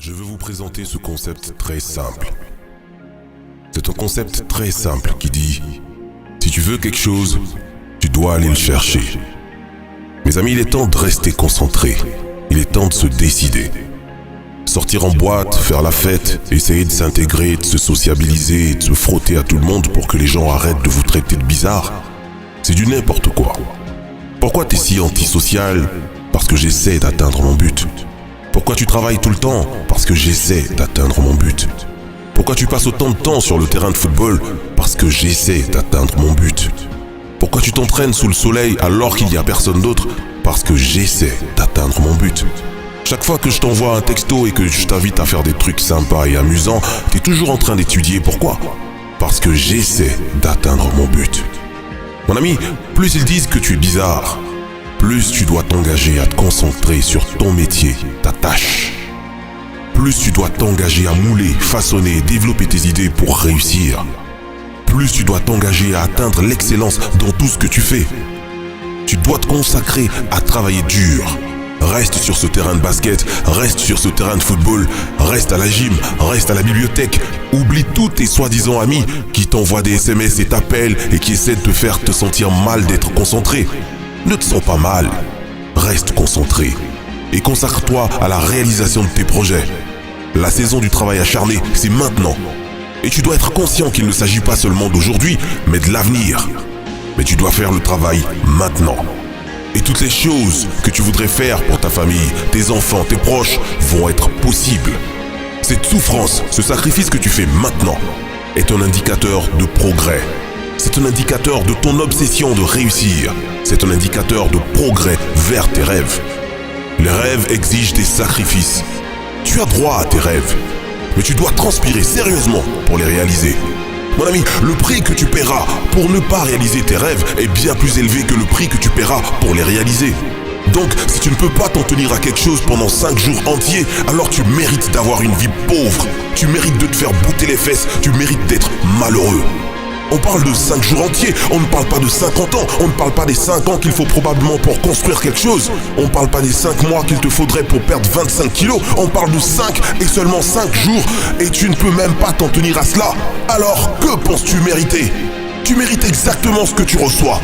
Je veux vous présenter ce concept très simple. C'est un concept très simple qui dit « Si tu veux quelque chose, tu dois aller le chercher ». Mes amis, il est temps de rester concentré. Il est temps de se décider. Sortir en boîte, faire la fête, essayer de s'intégrer, de se sociabiliser, de se frotter à tout le monde pour que les gens arrêtent de vous traiter de bizarre, c'est du n'importe quoi. Pourquoi t'es si antisocial? Parce que j'essaie d'atteindre mon but. Pourquoi tu travailles tout le temps? Parce que j'essaie d'atteindre mon but. Pourquoi tu passes autant de temps sur le terrain de football? Parce que j'essaie d'atteindre mon but. Pourquoi tu t'entraînes sous le soleil alors qu'il n'y a personne d'autre? Parce que j'essaie d'atteindre mon but. Chaque fois que je t'envoie un texto et que je t'invite à faire des trucs sympas et amusants, t'es toujours en train d'étudier. Pourquoi? Parce que j'essaie d'atteindre mon but. Mon ami, plus ils disent que tu es bizarre, plus tu dois t'engager à te concentrer sur ton métier, ta tâche. Plus tu dois t'engager à mouler, façonner, développer tes idées pour réussir. Plus tu dois t'engager à atteindre l'excellence dans tout ce que tu fais. Tu dois te consacrer à travailler dur. Reste sur ce terrain de basket, reste sur ce terrain de football, reste à la gym, reste à la bibliothèque. Oublie tous tes soi-disant amis qui t'envoient des SMS et t'appellent et qui essaient de te faire te sentir mal d'être concentré. Ne te sens pas mal, reste concentré et consacre-toi à la réalisation de tes projets. La saison du travail acharné, c'est maintenant. Et tu dois être conscient qu'il ne s'agit pas seulement d'aujourd'hui, mais de l'avenir. Mais tu dois faire le travail maintenant. Et toutes les choses que tu voudrais faire pour ta famille, tes enfants, tes proches vont être possibles. Cette souffrance, ce sacrifice que tu fais maintenant est un indicateur de progrès. C'est un indicateur de ton obsession de réussir. C'est un indicateur de progrès vers tes rêves. Les rêves exigent des sacrifices. Tu as droit à tes rêves, mais tu dois transpirer sérieusement pour les réaliser. Mon ami, le prix que tu paieras pour ne pas réaliser tes rêves est bien plus élevé que le prix que tu paieras pour les réaliser. Donc, si tu ne peux pas t'en tenir à quelque chose pendant 5 jours entiers, alors tu mérites d'avoir une vie pauvre. Tu mérites de te faire bouter les fesses, tu mérites d'être malheureux. On parle de 5 jours entiers, on ne parle pas de 50 ans, on ne parle pas des 5 ans qu'il faut probablement pour construire quelque chose. On ne parle pas des 5 mois qu'il te faudrait pour perdre 25 kilos, on parle de 5 et seulement 5 jours et tu ne peux même pas t'en tenir à cela. Alors, que penses-tu mériter? Tu mérites exactement ce que tu reçois.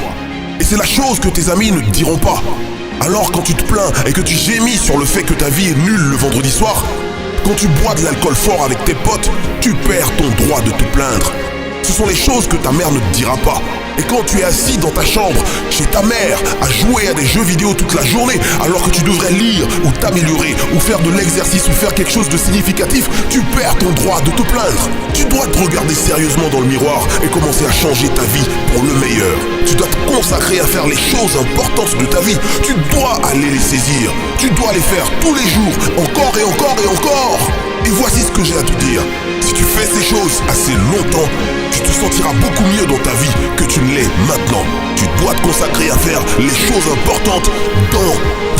Et c'est la chose que tes amis ne te diront pas. Alors quand tu te plains et que tu gémis sur le fait que ta vie est nulle le vendredi soir, quand tu bois de l'alcool fort avec tes potes, tu perds ton droit de te plaindre. Ce sont les choses que ta mère ne te dira pas. Et quand tu es assis dans ta chambre, chez ta mère, à jouer à des jeux vidéo toute la journée, alors que tu devrais lire, ou t'améliorer, ou faire de l'exercice, ou faire quelque chose de significatif, tu perds ton droit de te plaindre. Tu dois te regarder sérieusement dans le miroir et commencer à changer ta vie pour le meilleur. Tu dois te consacrer à faire les choses importantes de ta vie. Tu dois aller les saisir. Tu dois les faire tous les jours, encore et encore et encore. Et voici ce que j'ai à te dire. Si tu fais ces choses assez longtemps, tu te sentiras beaucoup mieux dans ta vie que tu ne l'es maintenant. Tu dois te consacrer à faire les choses importantes dans